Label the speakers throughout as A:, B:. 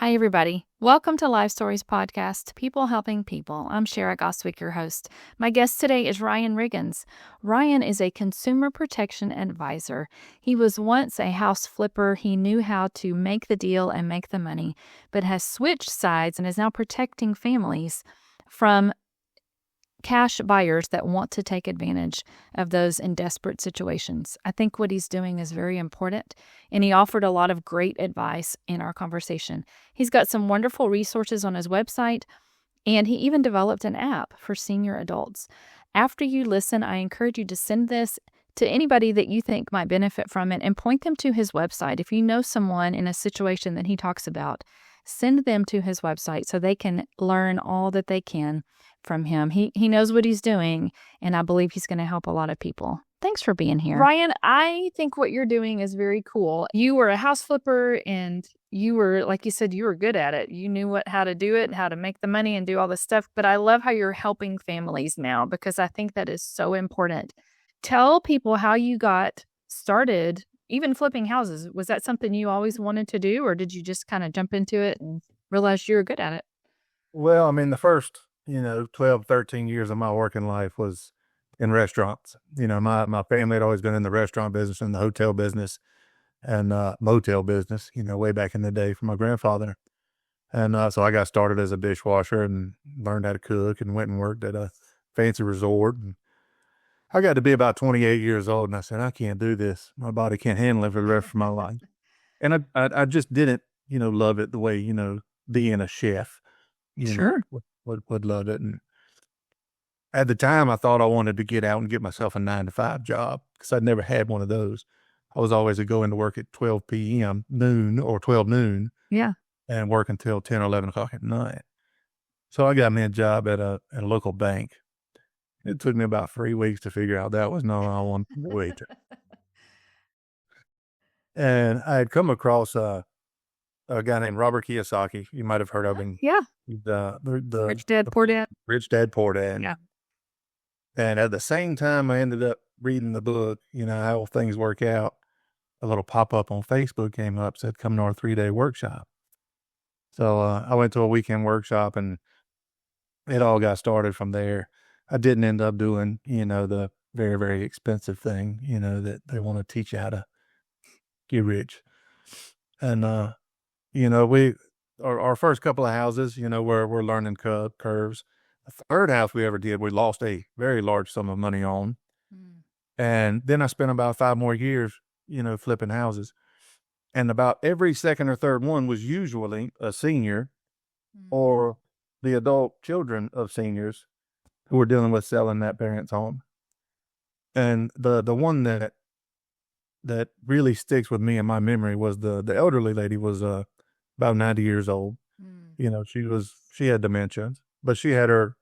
A: Hi, everybody. Welcome to Life Stories Podcast, People Helping People. I'm Shara Goswick, your host. My guest today is Ryan Riggins. Ryan is a consumer protection advisor. He was once a house flipper. He knew how to make the deal and make the money, but has switched sides and is now protecting families from cash buyers that want to take advantage of those in desperate situations. I think what he's doing is very important, and he offered a lot of great advice in our conversation. He's got some wonderful resources on his website, and he even developed an app for senior adults. After you listen, I encourage you to send this to anybody that you think might benefit from it and point them to his website. If you know someone in a situation that he talks about, send them to his website so they can learn all that they can from him. He knows what he's doing, and I believe he's going to help a lot of people. Thanks for being here. Ryan, I think what you're doing is very cool. You were a house flipper, and you were, like you said, you were good at it. You knew how to do it, how to make the money and do all this stuff. But I love how you're helping families now, because I think that is so important. Tell people how you got started, even flipping houses. Was that something you always wanted to do, or did you just kind of jump into it and realize you were good at it?
B: Well, I mean, the first, 12, 13 years of my working life was in restaurants. My family had always been in the restaurant business and the hotel business and motel business, way back in the day from my grandfather. And so I got started as a dishwasher and learned how to cook and went and worked at a fancy resort. And I got to be about 28 years old, and I said, I can't do this. My body can't handle it for the rest of my life. And I just didn't, love it the way, being a chef,
A: Sure.
B: would love it. And at the time, I thought I wanted to get out and get myself a 9-to-5 job because I'd never had one of those. I was always going to work at 12 p.m., noon or 12 noon.
A: Yeah.
B: And work until 10 or 11 o'clock at night. So I got me a job at a local bank. It took me about 3 weeks to figure out that was not what I wanted to wait. And I had come across a guy named Robert Kiyosaki. You might have heard of him.
A: Yeah.
B: The
A: Rich Dad, Poor Dad.
B: Rich Dad, Poor Dad.
A: Yeah.
B: And at the same time, I ended up reading the book, how things work out. A little pop-up on Facebook came up, said, come to our 3-day workshop. So I went to a weekend workshop, and it all got started from there. I didn't end up doing, the very, very expensive thing, that they want to teach you how to get rich. And, our first couple of houses, we're learning curves. The third house we ever did, we lost a very large sum of money on. And then I spent about 5 more years, flipping houses. And about every second or third one was usually a senior or the adult children of seniors who were dealing with selling that parent's home. And the one that really sticks with me in my memory was the elderly lady was about 90 years old. She had dementia, but she had her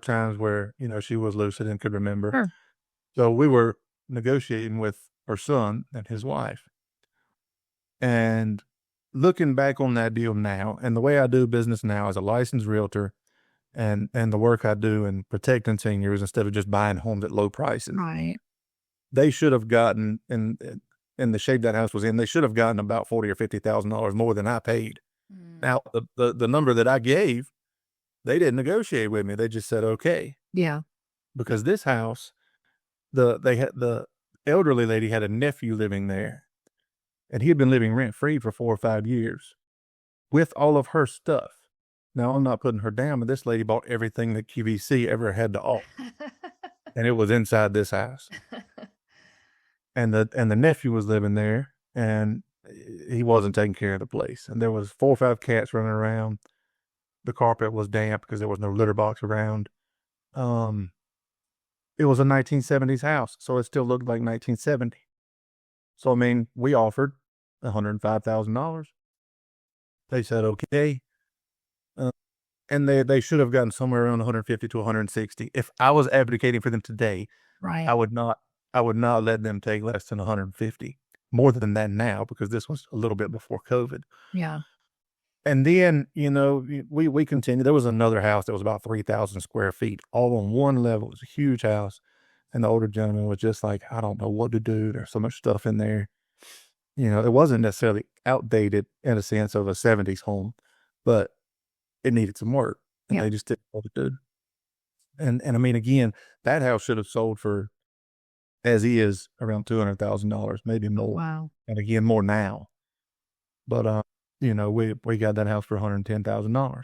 B: times where, she was lucid and could remember.
A: Sure.
B: So we were negotiating with her son and his wife. And looking back on that deal now, and the way I do business now as a licensed realtor, and the work I do in protecting seniors instead of just buying homes at low prices,
A: Right.
B: they should have gotten in the shape that house was in. They should have gotten about $40,000 or $50,000 more than I paid. Now the number that I gave, they didn't negotiate with me. They just said okay.
A: Yeah.
B: Because this house, the elderly lady had a nephew living there. And he had been living rent-free for 4 or 5 years with all of her stuff. Now, I'm not putting her down, but this lady bought everything that QVC ever had to offer. And it was inside this house. And the nephew was living there, and he wasn't taking care of the place. And there was 4 or 5 cats running around. The carpet was damp because there was no litter box around. It was a 1970s house, so it still looked like 1970. So, I mean, we offered $105,000. They said, okay. And they should have gotten somewhere around 150 to 160. If I was advocating for them today,
A: Right.
B: I would not let them take less than 150. More than that now, because this was a little bit before COVID.
A: Yeah.
B: And then, we continued. There was another house that was about 3,000 square feet, all on one level. It was a huge house. And the older gentleman was just like, I don't know what to do. There's so much stuff in there. it wasn't necessarily outdated in a sense of a 70s home, but it needed some work, and they just didn't know what to do. And I mean, again, that house should have sold for, as is, around $200,000, maybe more.
A: Wow.
B: And again, more now. But we got that house for $110,000.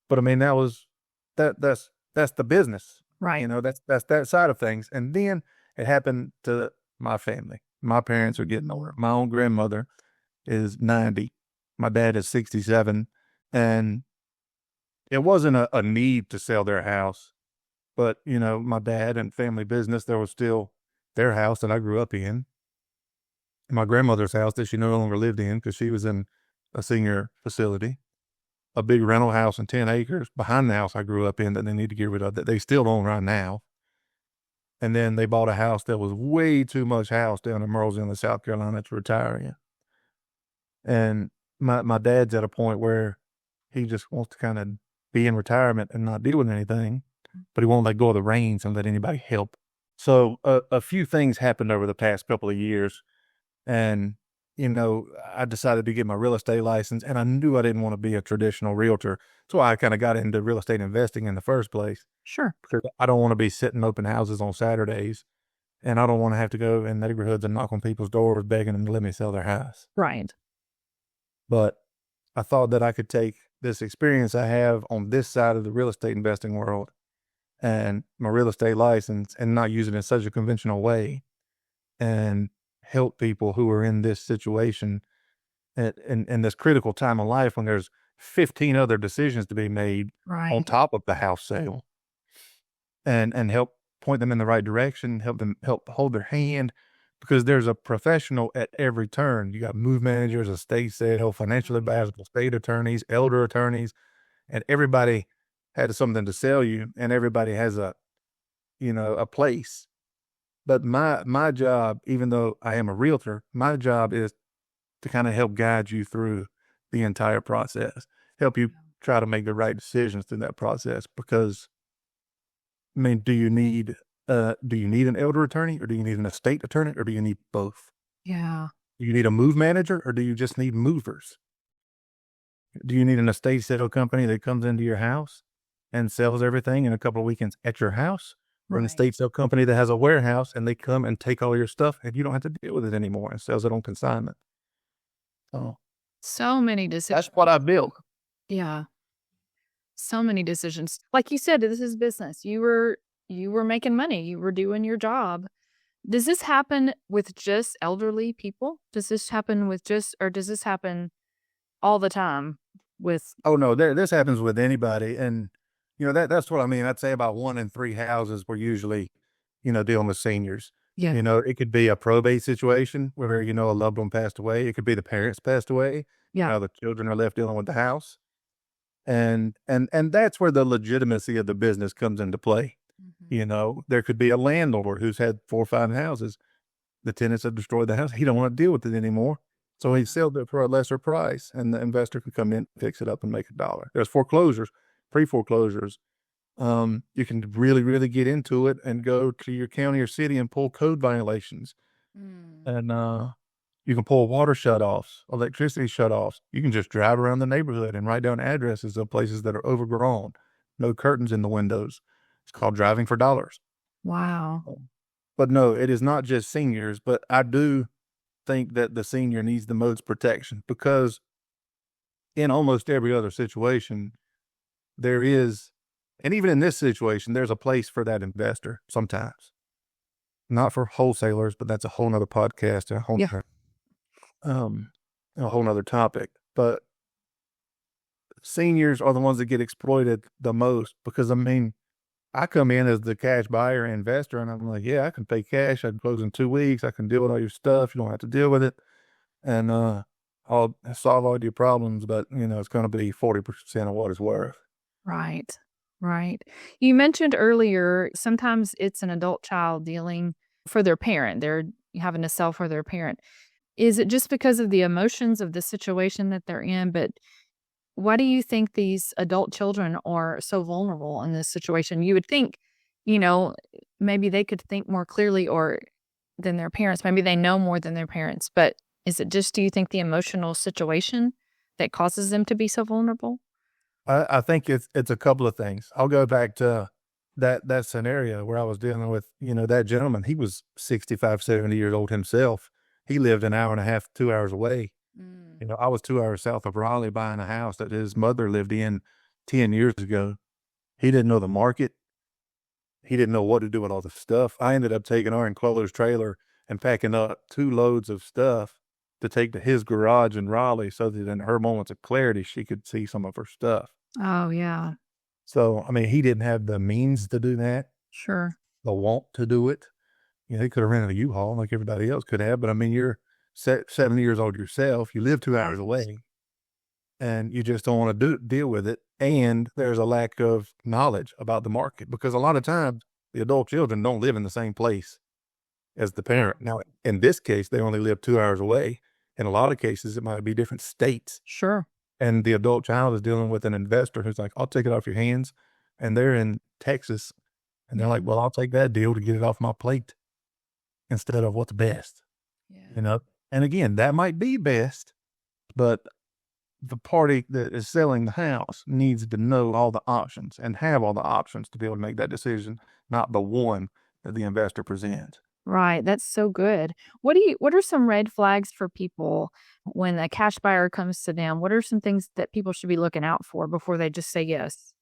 B: But I mean, that's the business,
A: Right.
B: That's that side of things. And then it happened to my family. My parents are getting older. My own grandmother is 90. My dad is 67, and it wasn't a need to sell their house, but my dad and family business, there was still their house that I grew up in, my grandmother's house that she no longer lived in because she was in a senior facility, a big rental house and 10 acres behind the house I grew up in that they need to get rid of, that they still own right now. And then they bought a house that was way too much house down in Merle's Inlet, South Carolina to retire in. And my dad's at a point where he just wants to kind of be in retirement and not deal with anything, but he won't let go of the reins and let anybody help. So a few things happened over the past couple of years, and I decided to get my real estate license, and I knew I didn't want to be a traditional realtor. That's why I kind of got into real estate investing in the first place.
A: Sure.
B: Because I don't want to be sitting open houses on Saturdays, and I don't want to have to go in neighborhoods and knock on people's doors begging them to let me sell their house.
A: Right.
B: But I thought that I could take this experience I have on this side of the real estate investing world and my real estate license and not use it in such a conventional way and help people who are in this situation in this critical time of life when there's 15 other decisions to be made on top of the house sale, and help point them in the right direction, help hold their hand, because there's a professional at every turn. You got move managers, estate sale, financial advisors, estate attorneys, elder attorneys, and everybody has something to sell you, and everybody has a place. But my job, even though I am a realtor, my job is to kind of help guide you through the entire process, help you try to make the right decisions through that process. Because, I mean, do you need an elder attorney, or do you need an estate attorney, or do you need both?
A: Yeah.
B: Do you need a move manager, or do you just need movers? Do you need an estate sale company that comes into your house and sells everything in a couple of weekends at your house? Or an estate sale company that has a warehouse and they come and take all your stuff and you don't have to deal with it anymore and sells it on consignment? Oh,
A: So many decisions.
B: that's what I built.
A: Yeah. So many decisions. Like you said, this is business. You were making money. You were doing your job. Does this happen with just elderly people? Does this happen or does this happen all the time with?
B: Oh no, this happens with anybody. And that's what I mean. I'd say about 1 in 3 houses we're usually, dealing with seniors.
A: Yeah.
B: It could be a probate situation where, a loved one passed away. It could be the parents passed away.
A: Yeah.
B: The children are left dealing with the house. And that's where the legitimacy of the business comes into play.
A: Mm-hmm.
B: There could be a landlord who's had 4 or 5 houses. The tenants have destroyed the house. He don't want to deal with it anymore. So he sold it for a lesser price, and the investor can come in, fix it up, and make $1. There's foreclosures, pre-foreclosures. You can really, really get into it and go to your county or city and pull code violations. And you can pull water shutoffs, electricity shutoffs. You can just drive around the neighborhood and write down addresses of places that are overgrown, no curtains in the windows. It's called driving for dollars.
A: Wow.
B: But no, it is not just seniors, but I do think that the senior needs the most protection, because in almost every other situation there is, and even in this situation, there's a place for that investor sometimes. Not for wholesalers, but that's a whole nother podcast, a whole nother topic. But seniors are the ones that get exploited the most, because I mean, I come in as the cash buyer and investor, and I'm like, yeah, I can pay cash. I can close in 2 weeks. I can deal with all your stuff. You don't have to deal with it. And I'll solve all your problems, but, it's going to be 40% of what it's worth.
A: Right. Right. You mentioned earlier, sometimes it's an adult child dealing for their parent. They're having to sell for their parent. Is it just because of the emotions of the situation that they're in? But why do you think these adult children are so vulnerable in this situation? You would think, maybe they could think more clearly than their parents. Maybe they know more than their parents. But Is it just, do you think, the emotional situation that causes them to be so vulnerable?
B: I think it's a couple of things. I'll go back to that scenario where I was dealing with, that gentleman. He was 65, 70 years old himself. He lived an hour and a half, 2 hours away. I was 2 hours south of Raleigh buying a house that his mother lived in 10 years ago. He didn't know the market. He didn't know what to do with all the stuff. I ended up taking our enclosed trailer and packing up 2 loads of stuff to take to his garage in Raleigh so that in her moments of clarity, she could see some of her stuff.
A: Oh, yeah.
B: So, I mean, he didn't have the means to do that,
A: Sure.
B: the want to do it. He could have rented a U-Haul like everybody else could have, but I mean, you're 70 years old yourself. You live 2 hours away, and you just don't want to deal with it. And there's a lack of knowledge about the market because a lot of times the adult children don't live in the same place as the parent. Now, in this case, they only live 2 hours away. In a lot of cases, it might be different states.
A: Sure.
B: And the adult child is dealing with an investor who's like, I'll take it off your hands. And they're in Texas. And they're like, well, I'll take that deal to get it off my plate instead of what's best.
A: Yeah.
B: And again, that might be best, but the party that is selling the house needs to know all the options and have all the options to be able to make that decision, not the one that the investor presents.
A: Right, that's so good. What are some red flags for people when a cash buyer comes to them? What are some things that people should be looking out for before they just say yes?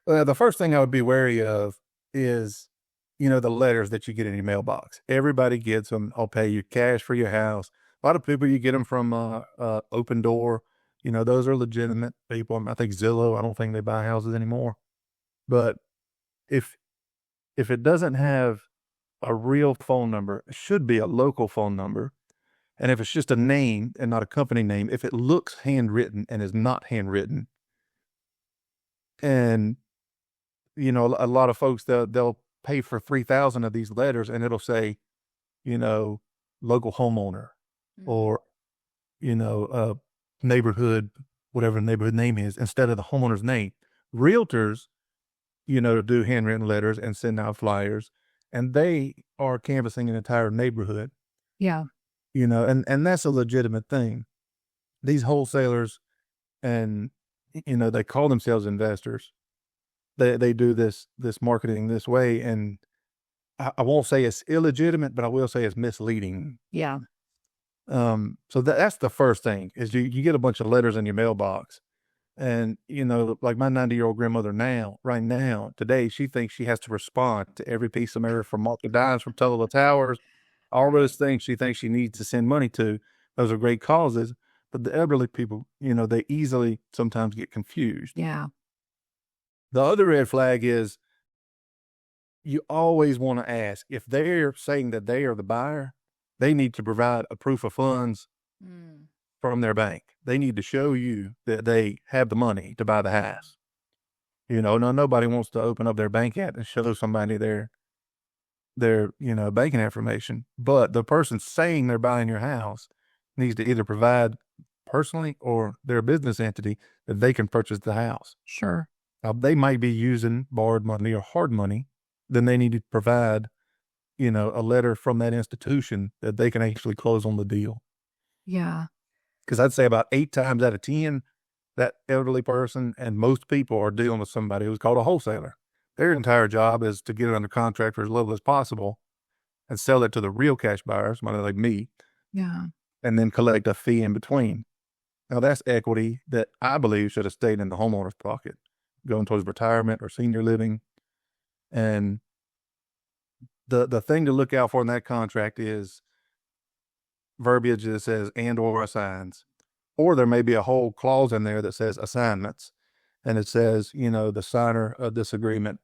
B: Well, the first thing I would be wary of is, the letters that you get in your mailbox. Everybody gets them. I'll pay you cash for your house. A lot of people, you get them from Open Door. Those are legitimate people. I think Zillow, I don't think they buy houses anymore. But if it doesn't have a real phone number, it should be a local phone number. And if it's just a name and not a company name, if it looks handwritten and is not handwritten, and a lot of folks they'll pay for 3,000 of these letters, and it'll say, local homeowner, or neighborhood, whatever the neighborhood name is, instead of the homeowner's name. Realtors, do handwritten letters and send out flyers, and they are canvassing an entire neighborhood.
A: Yeah.
B: And that's a legitimate thing. These wholesalers, and they call themselves investors. They do this marketing this way, and I won't say it's illegitimate, but I will say it's misleading.
A: Yeah.
B: So that's the first thing is you get a bunch of letters in your mailbox, and like my 90-year-old grandmother right now, today, she thinks she has to respond to every piece of mail from Market Dimes, from Tulsa Towers, all those things she thinks she needs to send money to. Those are great causes, but the elderly people, they easily sometimes get confused.
A: Yeah.
B: The other red flag is you always want to ask if they're saying that they are the buyer, they need to provide a proof of funds from their bank. They need to show you that they have the money to buy the house. Nobody wants to open up their bank app and show somebody their banking information, but the person saying they're buying your house needs to either provide personally or their business entity that they can purchase the house.
A: Sure.
B: Now, they might be using borrowed money or hard money, then they need to provide, a letter from that institution that they can actually close on the deal.
A: Yeah.
B: Because I'd say about 8 times out of 10, that elderly person and most people are dealing with somebody who's called a wholesaler. Their entire job is to get it under contract for as little as possible and sell it to the real cash buyers, somebody like me.
A: Yeah.
B: And then collect a fee in between. Now, that's equity that I believe should have stayed in the homeowner's pocket, going towards retirement or senior living. And the thing to look out for in that contract is verbiage that says and or assigns. Or there may be a whole clause in there that says assignments. And it says, the signer of this agreement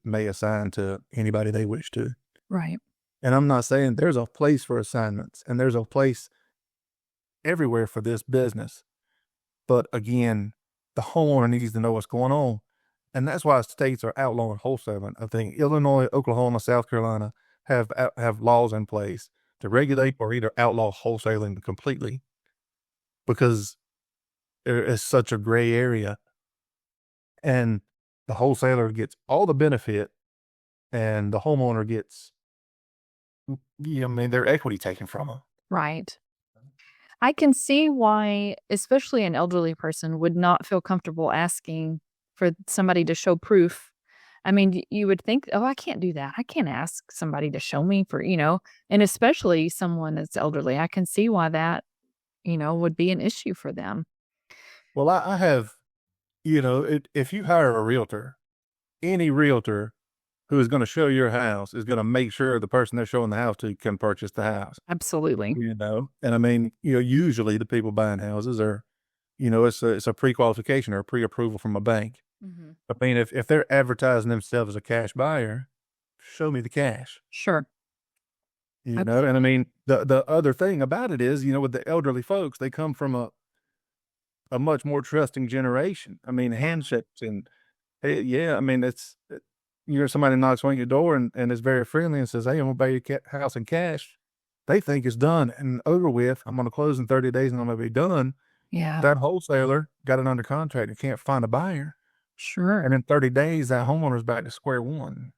B: may assign to anybody they wish to.
A: Right.
B: And I'm not saying there's a place for assignments and there's a place everywhere for this business. But again, the homeowner needs to know what's going on. And that's why states are outlawing wholesaling. I think Illinois, Oklahoma, South Carolina have laws in place to regulate or either outlaw wholesaling completely, because there is such a gray area, and the wholesaler gets all the benefit and the homeowner gets, their equity taken from them.
A: Right. I can see why, especially an elderly person, would not feel comfortable asking for somebody to show proof. I mean, you would think, oh, I can't do that. I can't ask somebody to show me for, and especially someone that's elderly. I can see why that, would be an issue for them.
B: Well, I have, if you hire a realtor, any realtor who is going to show your house is going to make sure the person they're showing the house to can purchase the house.
A: Absolutely.
B: And I mean, usually the people buying houses are, it's a pre-qualification or a pre-approval from a bank.
A: Mm-hmm.
B: I mean, if they're advertising themselves as a cash buyer, show me the cash.
A: Sure.
B: And I mean, the other thing about it is, with the elderly folks, they come from a much more trusting generation. I mean, handshakes and I mean, somebody knocks on your door and is very friendly and says, "Hey, I'm gonna buy your house in cash." They think it's done and over with. I'm gonna close in 30 days and I'm gonna be done.
A: Yeah.
B: That wholesaler got it under contract and can't find a buyer.
A: Sure.
B: And in 30 days, that homeowner's back to square one.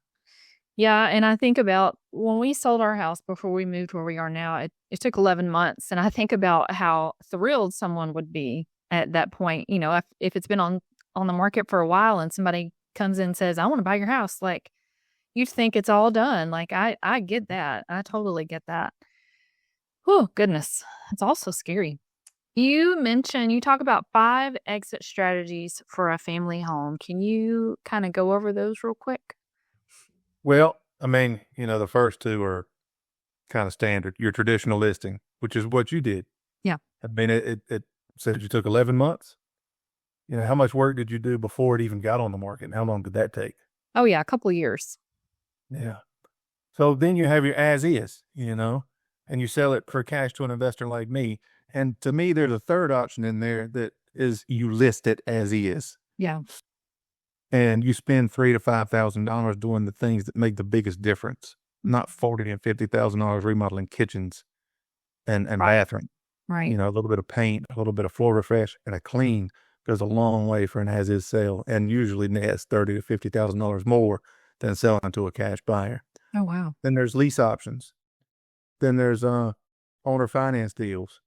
A: Yeah, and I think about when we sold our house before we moved where we are now, it took 11 months, and I think about how thrilled someone would be at that point, if it's been on the market for a while and somebody comes in and says, "I wanna buy your house," like, you'd think it's all done, like, I get that, I totally get that. Oh goodness, it's also scary. You talk about 5 exit strategies for a family home. Can you kinda go over those real quick?
B: Well, I mean, the first two are kind of standard. Your traditional listing, which is what you did.
A: Yeah.
B: I mean, it said you took 11 months. How much work did you do before it even got on the market? And how long did that take?
A: Oh, yeah, a couple of years.
B: Yeah. So then you have your as is, and you sell it for cash to an investor like me. And to me, there's a third option in there that is you list it as is.
A: Yeah.
B: And you spend $3,000 to $5,000 doing the things that make the biggest difference, not $40,000 and $50,000 remodeling kitchens and bathroom.
A: Right.
B: A little bit of paint, a little bit of floor refresh, and a clean goes a long way for an as-is sale, and usually nets $30,000 to $50,000 more than selling to a cash buyer.
A: Oh, wow.
B: Then there's lease options. Then there's owner finance deals.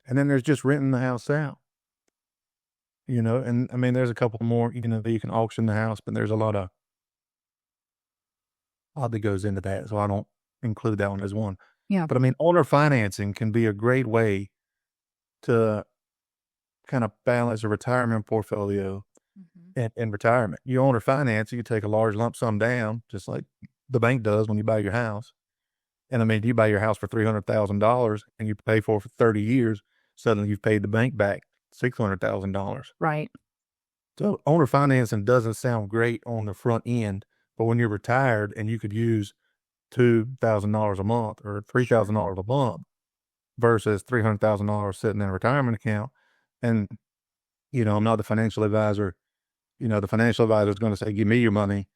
B: And then there's just renting the house out. And I mean, there's a couple more, that you can auction the house, but there's a lot that goes into that, so I don't include that one as one.
A: Yeah.
B: But I mean, owner financing can be a great way to kind of balance a retirement portfolio in retirement. You owner finance, you take a large lump sum down, just like the bank does when you buy your house. And I mean, you buy your house for $300,000 and you pay for it for 30 years, suddenly you've paid the bank back $600,000.
A: Right.
B: So owner financing doesn't sound great on the front end, but when you're retired and you could use $2,000 a month or $3,000 a month versus $300,000 sitting in a retirement account. And, I'm not the financial advisor. The financial advisor is going to say, "Give me your money."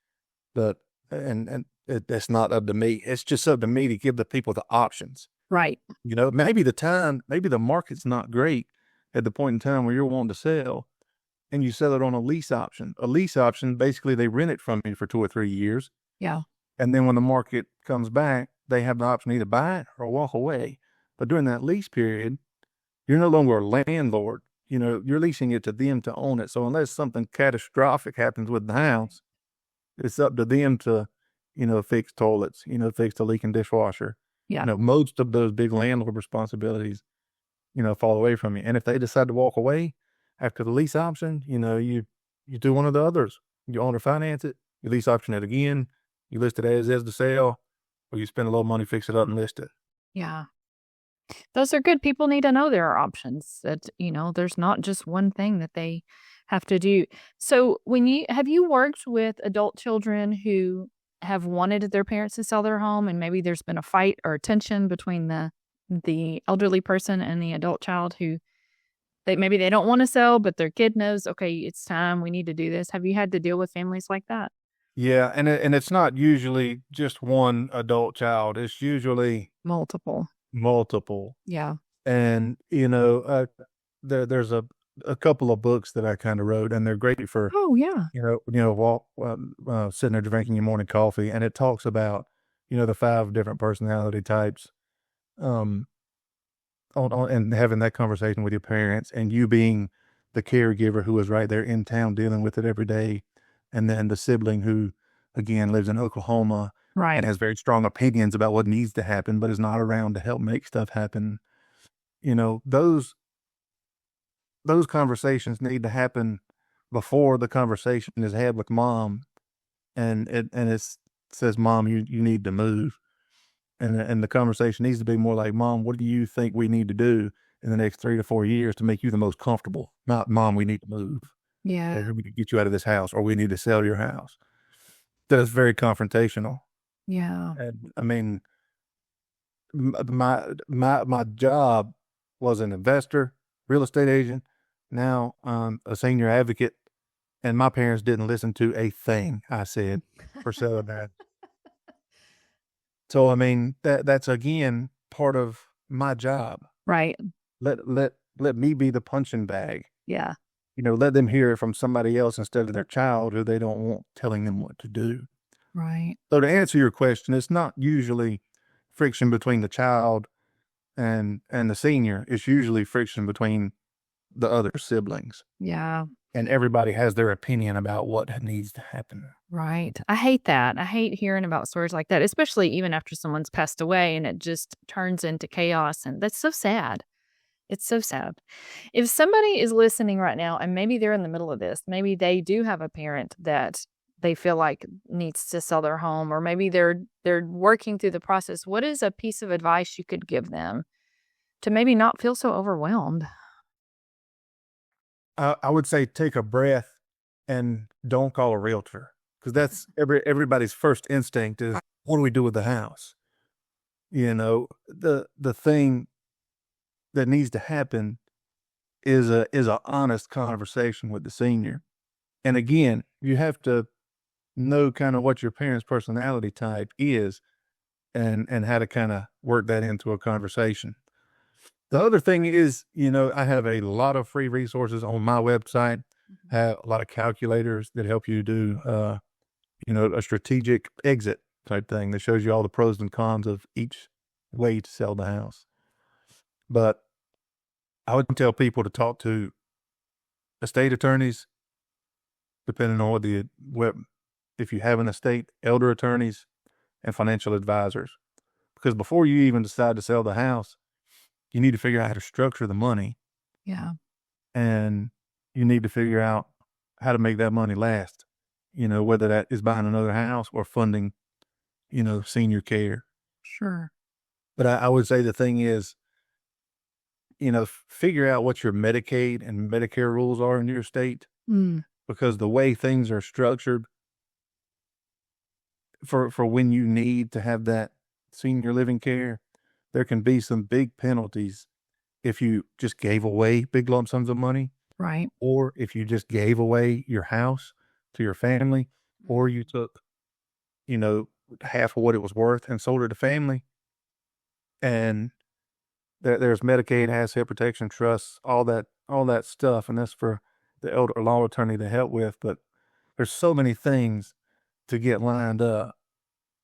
B: But, that's not up to me. It's just up to me to give the people the options.
A: Right.
B: Maybe the market's not great at the point in time where you're wanting to sell and you sell it on a lease option. A lease option, basically they rent it from you for 2 or 3 years.
A: Yeah.
B: And then when the market comes back, they have the option to either buy it or walk away. But during that lease period, you're no longer a landlord. You're leasing it to them to own it. So unless something catastrophic happens with the house, it's up to them to, fix toilets, fix the leaking dishwasher.
A: Yeah.
B: Most of those big landlord responsibilities, fall away from you. And if they decide to walk away after the lease option, you do one of the others. You owner finance it, you lease option it again, you list it as is to sell, or you spend a little money, fix it up and list it.
A: Yeah. Those are good. People need to know there are options, that, there's not just one thing that they have to do. So have you worked with adult children who have wanted their parents to sell their home and maybe there's been a fight or a tension between the elderly person and the adult child who maybe they don't want to sell, but their kid knows, okay, it's time, we need to do this. Have you had to deal with families like that?
B: Yeah, and it's not usually just one adult child. It's usually
A: Multiple.
B: Yeah. And, there's a couple of books that I kind of wrote, and they're great for,
A: Oh, yeah.
B: sitting there drinking your morning coffee. And it talks about, the 5 different personality types. and having that conversation with your parents, and you being the caregiver who is right there in town dealing with it every day, and then the sibling who, again, lives in Oklahoma
A: Right.
B: and has very strong opinions about what needs to happen, but is not around to help make stuff happen. Those conversations need to happen before the conversation is had with mom, and it says, "Mom, you need to move." And the conversation needs to be more like, "Mom, what do you think we need to do in the next 3 to 4 years to make you the most comfortable?" Not, "Mom, we need to move,
A: Yeah.
B: or we need to get you out of this house, or we need to sell your house." That's very confrontational.
A: Yeah.
B: And I mean, my job was an investor, real estate agent. Now I'm a senior advocate, and my parents didn't listen to a thing I said for selling that. So I mean, that's again part of my job.
A: Right.
B: Let me be the punching bag.
A: Yeah.
B: Let them hear it from somebody else instead of their child who they don't want telling them what to do.
A: Right.
B: So to answer your question, it's not usually friction between the child and the senior. It's usually friction between the other siblings.
A: Yeah.
B: And everybody has their opinion about what needs to happen.
A: Right. I hate that. I hate hearing about stories like that, especially even after someone's passed away and it just turns into chaos. And that's so sad. It's so sad. If somebody is listening right now and maybe they're in the middle of this, maybe they do have a parent that they feel like needs to sell their home, or maybe they're working through the process, what is a piece of advice you could give them to maybe not feel so overwhelmed?
B: I would say take a breath and don't call a realtor, because that's everybody's first instinct is, what do we do with the house? The thing that needs to happen is a honest conversation with the senior. And again, you have to know kind of what your parents' personality type is, and how to kind of work that into a conversation. The other thing is, I have a lot of free resources on my website. Have a lot of calculators that help you do, a strategic exit type thing that shows you all the pros and cons of each way to sell the house. But I would tell people to talk to estate attorneys, depending on if you have an estate, elder attorneys, and financial advisors. Because before you even decide to sell the house, you need to figure out how to structure the money,
A: Yeah.
B: and you need to figure out how to make that money last, whether that is buying another house or funding, senior care.
A: Sure.
B: But I would say the thing is, figure out what your Medicaid and Medicare rules are in your state,
A: Mm.
B: because the way things are structured for when you need to have that senior living care, there can be some big penalties if you just gave away big lump sums of money,
A: Right.
B: or if you just gave away your house to your family, or you took, half of what it was worth and sold it to family. And there's Medicaid, asset protection trusts, all that stuff, and that's for the elder law attorney to help with. But there's so many things to get lined up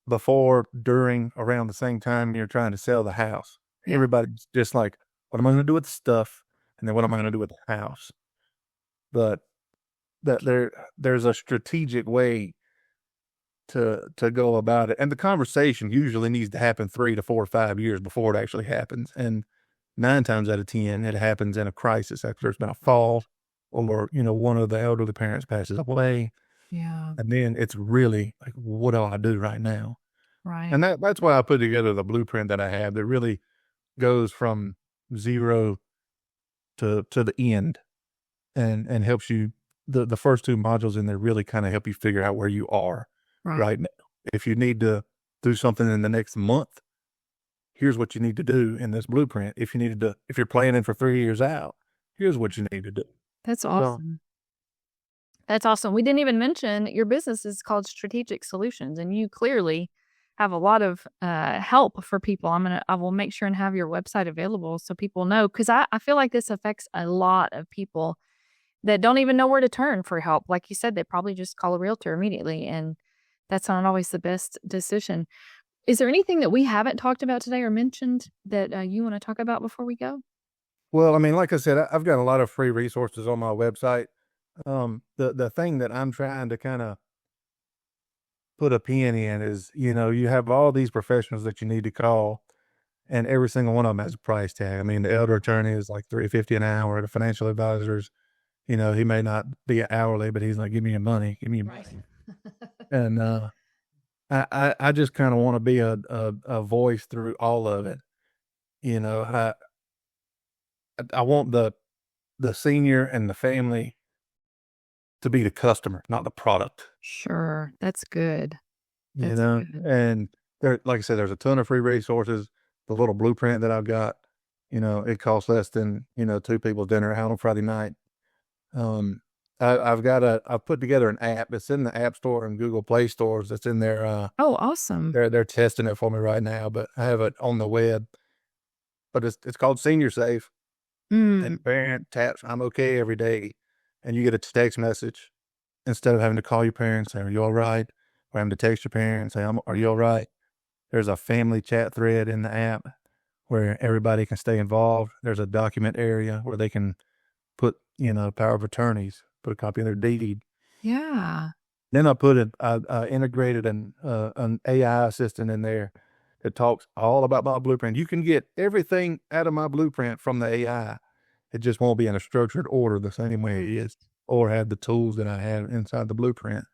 B: before, during, around the same time you're trying to sell the house.
A: Yeah.
B: Everybody's just like, what am I going to do with the stuff? And then what am I going to do with the house? But there's a strategic way to go about it. And the conversation usually needs to happen 3 to 4 or 5 years before it actually happens. And 9 times out of 10, it happens in a crisis after there's been a fall, or, one of the elderly parents passes away.
A: Yeah.
B: And then it's really like, what do I do right now?
A: Right.
B: And that's why I put together the blueprint that I have that really goes from zero to the end, and helps you. The first 2 modules in there really kind of help you figure out where you are right now. If you need to do something in the next month, here's what you need to do in this blueprint. If you're planning for 3 years out, here's what you need to do.
A: That's awesome. That's awesome. We didn't even mention your business is called Strategic Solutions, and you clearly have a lot of help for people. I will make sure and have your website available so people know, because I feel like this affects a lot of people that don't even know where to turn for help. Like you said, they probably just call a realtor immediately, and that's not always the best decision. Is there anything that we haven't talked about today or mentioned that you want to talk about before we go?
B: Well, I mean, like I said, I've got a lot of free resources on my website. The thing that I'm trying to kind of put a pin in is, you have all these professionals that you need to call, and every single one of them has a price tag. I mean, the elder attorney is like $3.50 an hour. The financial advisors, he may not be hourly, but he's like, give me your money, give me your money. And I just kind of want to be a voice through all of it. I want the senior and the family to be the customer, not the product.
A: Sure. That's good.
B: You
A: That's
B: know,
A: good.
B: and there, like I said, there's a ton of free resources. The little blueprint that I've got, it costs less than, two people's dinner out on Friday night. I've put together an app. It's in the App Store and Google Play stores. It's in there.
A: Oh, awesome.
B: They're testing it for me right now, but I have it on the web. But it's called Senior Safe. And parent taps I'm okay every day, and you get a text message instead of having to call your parents and say, "Are you all right?" Or having to text your parents and say, "Are you all right?" There's a family chat thread in the app where everybody can stay involved. There's a document area where they can put, power of attorneys, put a copy of their deed.
A: Yeah.
B: Then I integrated an AI assistant in there that talks all about my blueprint. You can get everything out of my blueprint from the AI. It just won't be in a structured order the same way it is, or have the tools that I have inside the blueprint.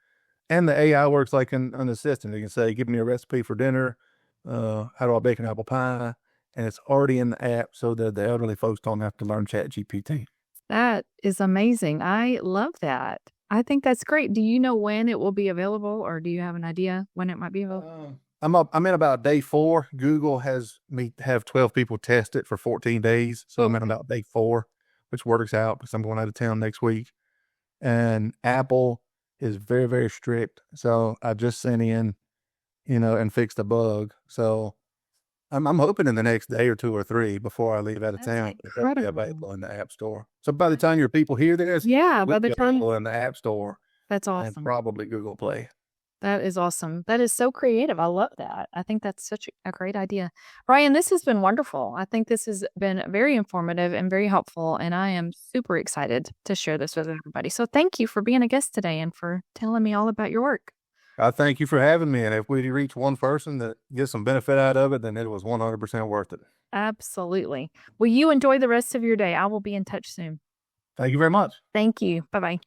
B: And the AI works like an assistant. It can say, give me a recipe for dinner. How do I bake an apple pie? And it's already in the app so that the elderly folks don't have to learn ChatGPT.
A: That is amazing. I love that. I think that's great. Do you know when it will be available, or do you have an idea when it might be available?
B: I'm in about day 4. Google has me have 12 people test it for 14 days. So I'm in about day 4, which works out because I'm going out of town next week. And Apple is very, very strict. So I just sent in, and fixed a bug. So I'm hoping in the next day or 2 or 3 before I leave out of town, it'll be available in the App Store. So by the time your people hear this,
A: Yeah, by
B: it'll
A: the
B: be
A: time
B: available in the App Store
A: that's
B: and
A: awesome.
B: probably Google Play.
A: That is awesome. That is so creative. I love that. I think that's such a great idea. Ryan, this has been wonderful. I think this has been very informative and very helpful, and I am super excited to share this with everybody. So thank you for being a guest today and for telling me all about your work.
B: I thank you for having me. And if we reach one person that gets some benefit out of it, then it was 100% worth it.
A: Absolutely. Well, you enjoy the rest of your day. I will be in touch soon.
B: Thank you very much.
A: Thank you. Bye-bye.